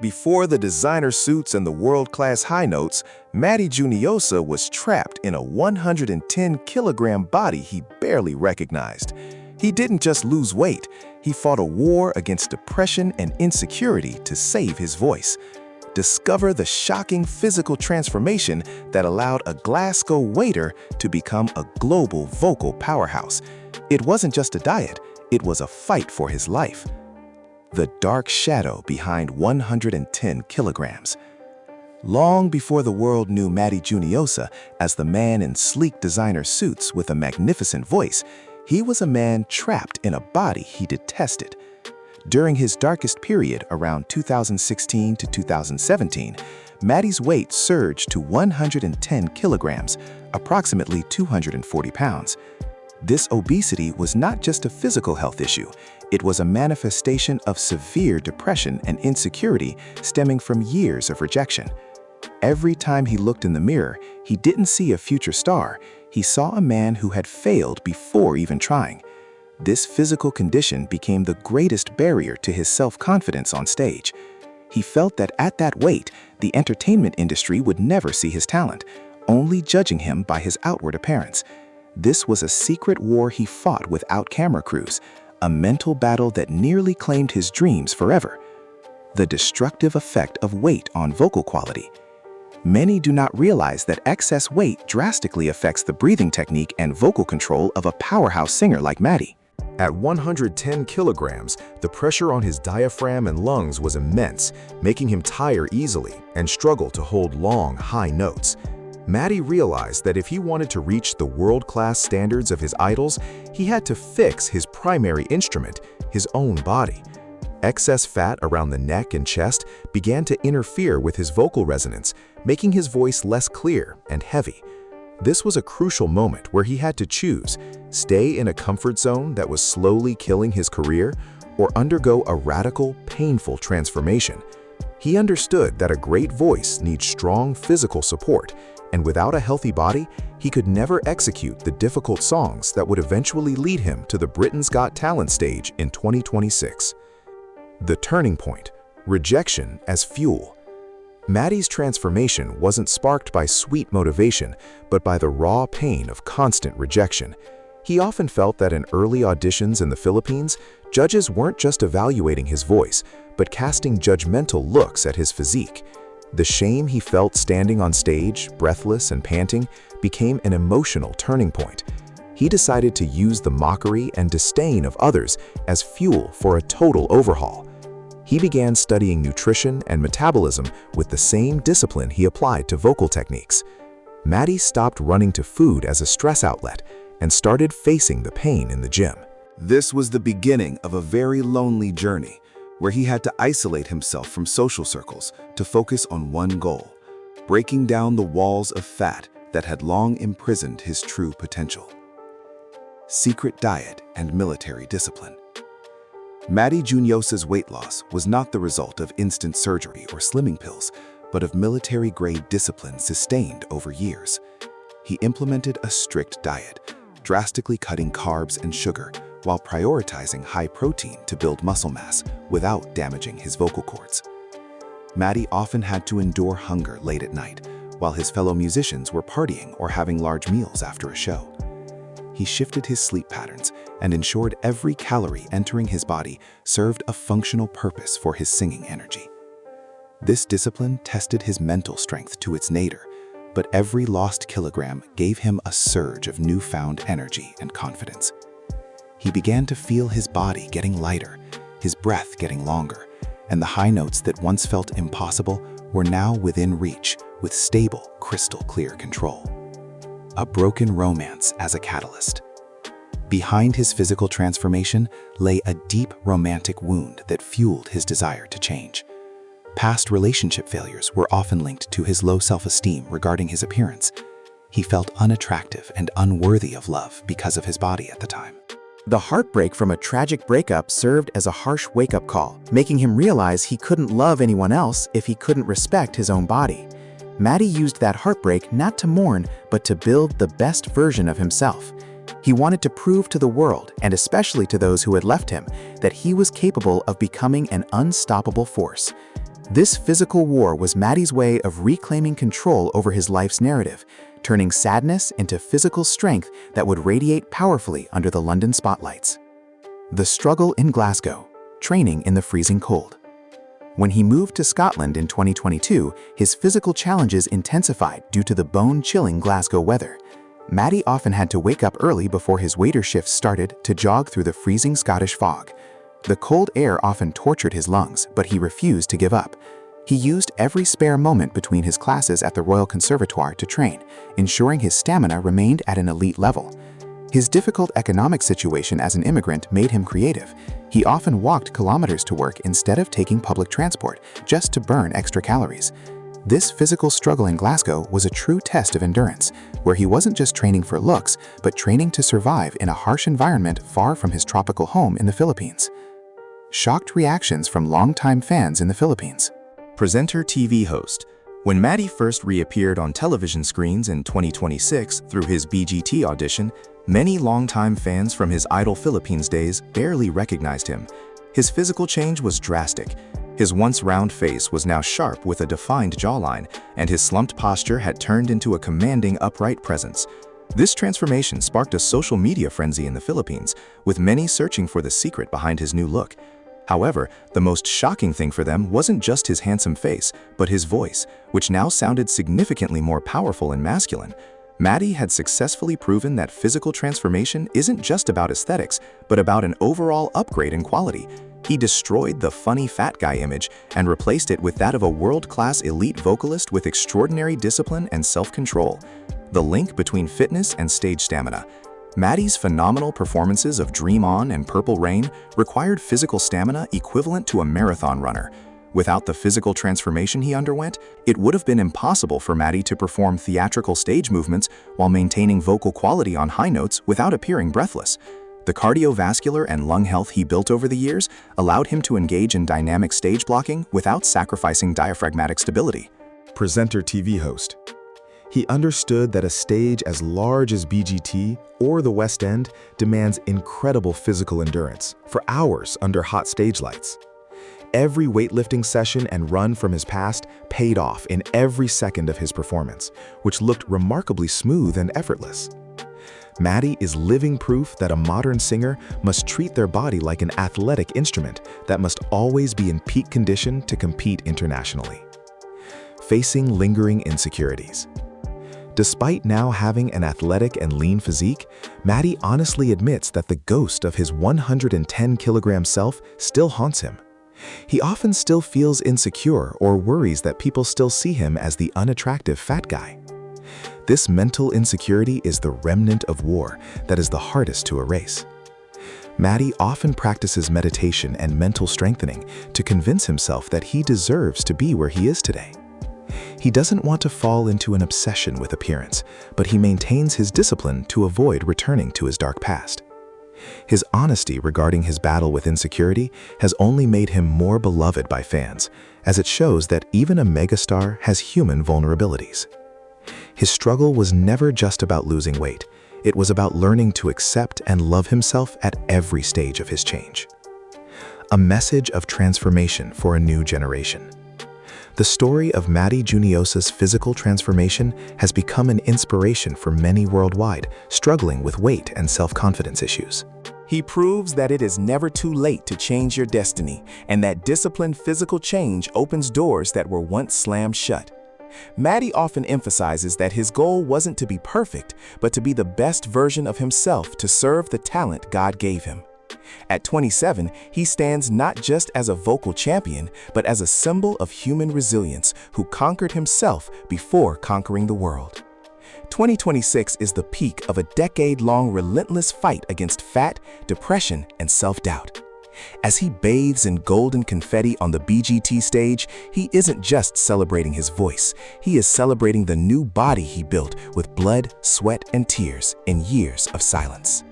Before the designer suits and the world-class high notes, Matty Juniosa was trapped in a 110-kilogram body he barely recognized. He didn't just lose weight, he fought a war against depression and insecurity to save his voice. Discover the shocking physical transformation that allowed a Glasgow waiter to become a global vocal powerhouse. It wasn't just a diet, it was a fight for his life. The dark shadow behind 110 kilograms. Long before the world knew Matty Juniosa as the man in sleek designer suits with a magnificent voice, he was a man trapped in a body he detested. During his darkest period around 2016 to 2017, Matty's weight surged to 110 kilograms, approximately 240 pounds. This obesity was not just a physical health issue, it was a manifestation of severe depression and insecurity stemming from years of rejection. Every time he looked in the mirror, he didn't see a future star, he saw a man who had failed before even trying. This physical condition became the greatest barrier to his self-confidence on stage. He felt that at that weight, the entertainment industry would never see his talent, only judging him by his outward appearance. This was a secret war he fought without camera crews, a mental battle that nearly claimed his dreams forever. The destructive effect of weight on vocal quality. Many do not realize that excess weight drastically affects the breathing technique and vocal control of a powerhouse singer like Matty. At 110 kilograms, the pressure on his diaphragm and lungs was immense, making him tire easily and struggle to hold long, high notes. Matty realized that if he wanted to reach the world-class standards of his idols, he had to fix his primary instrument, his own body. Excess fat around the neck and chest began to interfere with his vocal resonance, making his voice less clear and heavy. This was a crucial moment where he had to choose, stay in a comfort zone that was slowly killing his career, or undergo a radical, painful transformation. He understood that a great voice needs strong physical support, and without a healthy body, he could never execute the difficult songs that would eventually lead him to the Britain's Got Talent stage in 2026. The turning point, rejection as fuel. Matty's transformation wasn't sparked by sweet motivation, but by the raw pain of constant rejection. He often felt that in early auditions in the Philippines, judges weren't just evaluating his voice, but casting judgmental looks at his physique. The shame he felt standing on stage, breathless and panting, became an emotional turning point. He decided to use the mockery and disdain of others as fuel for a total overhaul. He began studying nutrition and metabolism with the same discipline he applied to vocal techniques. Matty stopped running to food as a stress outlet and started facing the pain in the gym. This was the beginning of a very lonely journey, where he had to isolate himself from social circles to focus on one goal, breaking down the walls of fat that had long imprisoned his true potential. Secret diet and military discipline. Matty Juniosa's weight loss was not the result of instant surgery or slimming pills, but of military-grade discipline sustained over years. He implemented a strict diet, drastically cutting carbs and sugar, while prioritizing high protein to build muscle mass without damaging his vocal cords. Matty often had to endure hunger late at night, while his fellow musicians were partying or having large meals after a show. He shifted his sleep patterns and ensured every calorie entering his body served a functional purpose for his singing energy. This discipline tested his mental strength to its nadir, but every lost kilogram gave him a surge of newfound energy and confidence. He began to feel his body getting lighter, his breath getting longer, and the high notes that once felt impossible were now within reach with stable, crystal-clear control. A broken romance as a catalyst. Behind his physical transformation lay a deep romantic wound that fueled his desire to change. Past relationship failures were often linked to his low self-esteem regarding his appearance. He felt unattractive and unworthy of love because of his body at the time. The heartbreak from a tragic breakup served as a harsh wake-up call, making him realize he couldn't love anyone else if he couldn't respect his own body. Matty used that heartbreak not to mourn, but to build the best version of himself. He wanted to prove to the world, and especially to those who had left him, that he was capable of becoming an unstoppable force. This physical war was Matty's way of reclaiming control over his life's narrative, turning sadness into physical strength that would radiate powerfully under the London spotlights. The struggle in Glasgow, training in the freezing cold. When he moved to Scotland in 2022, his physical challenges intensified due to the bone-chilling Glasgow weather. Matty often had to wake up early before his waiter shifts started to jog through the freezing Scottish fog. The cold air often tortured his lungs, but he refused to give up. He used every spare moment between his classes at the Royal Conservatoire to train, ensuring his stamina remained at an elite level. His difficult economic situation as an immigrant made him creative. He often walked kilometers to work instead of taking public transport, just to burn extra calories. This physical struggle in Glasgow was a true test of endurance, where he wasn't just training for looks, but training to survive in a harsh environment far from his tropical home in the Philippines. Shocked reactions from longtime fans in the Philippines. Presenter TV host. When Matty first reappeared on television screens in 2026 through his BGT audition, many longtime fans from his Idol Philippines days barely recognized him. His physical change was drastic. His once round face was now sharp with a defined jawline, and his slumped posture had turned into a commanding, upright presence. This transformation sparked a social media frenzy in the Philippines, with many searching for the secret behind his new look. However, the most shocking thing for them wasn't just his handsome face, but his voice, which now sounded significantly more powerful and masculine. Matty had successfully proven that physical transformation isn't just about aesthetics, but about an overall upgrade in quality. He destroyed the funny fat guy image and replaced it with that of a world-class elite vocalist with extraordinary discipline and self-control. The link between fitness and stage stamina. Matty's phenomenal performances of Dream On and Purple Rain required physical stamina equivalent to a marathon runner. Without the physical transformation he underwent, it would have been impossible for Matty to perform theatrical stage movements while maintaining vocal quality on high notes without appearing breathless. The cardiovascular and lung health he built over the years allowed him to engage in dynamic stage blocking without sacrificing diaphragmatic stability. Presenter TV host. He understood that a stage as large as BGT or the West End demands incredible physical endurance for hours under hot stage lights. Every weightlifting session and run from his past paid off in every second of his performance, which looked remarkably smooth and effortless. Matty is living proof that a modern singer must treat their body like an athletic instrument that must always be in peak condition to compete internationally. Facing lingering insecurities. Despite now having an athletic and lean physique, Matty honestly admits that the ghost of his 110-kilogram self still haunts him. He often still feels insecure or worries that people still see him as the unattractive fat guy. This mental insecurity is the remnant of war that is the hardest to erase. Matty often practices meditation and mental strengthening to convince himself that he deserves to be where he is today. He doesn't want to fall into an obsession with appearance, but he maintains his discipline to avoid returning to his dark past. His honesty regarding his battle with insecurity has only made him more beloved by fans, as it shows that even a megastar has human vulnerabilities. His struggle was never just about losing weight. It was about learning to accept and love himself at every stage of his change. A message of transformation for a new generation. The story of Matty Juniosa's physical transformation has become an inspiration for many worldwide struggling with weight and self-confidence issues. He proves that it is never too late to change your destiny, and that disciplined physical change opens doors that were once slammed shut. Matty often emphasizes that his goal wasn't to be perfect, but to be the best version of himself to serve the talent God gave him. At 27, he stands not just as a vocal champion, but as a symbol of human resilience who conquered himself before conquering the world. 2026 is the peak of a decade-long relentless fight against fat, depression, and self-doubt. As he bathes in golden confetti on the BGT stage, he isn't just celebrating his voice. He is celebrating the new body he built with blood, sweat, and tears in years of silence.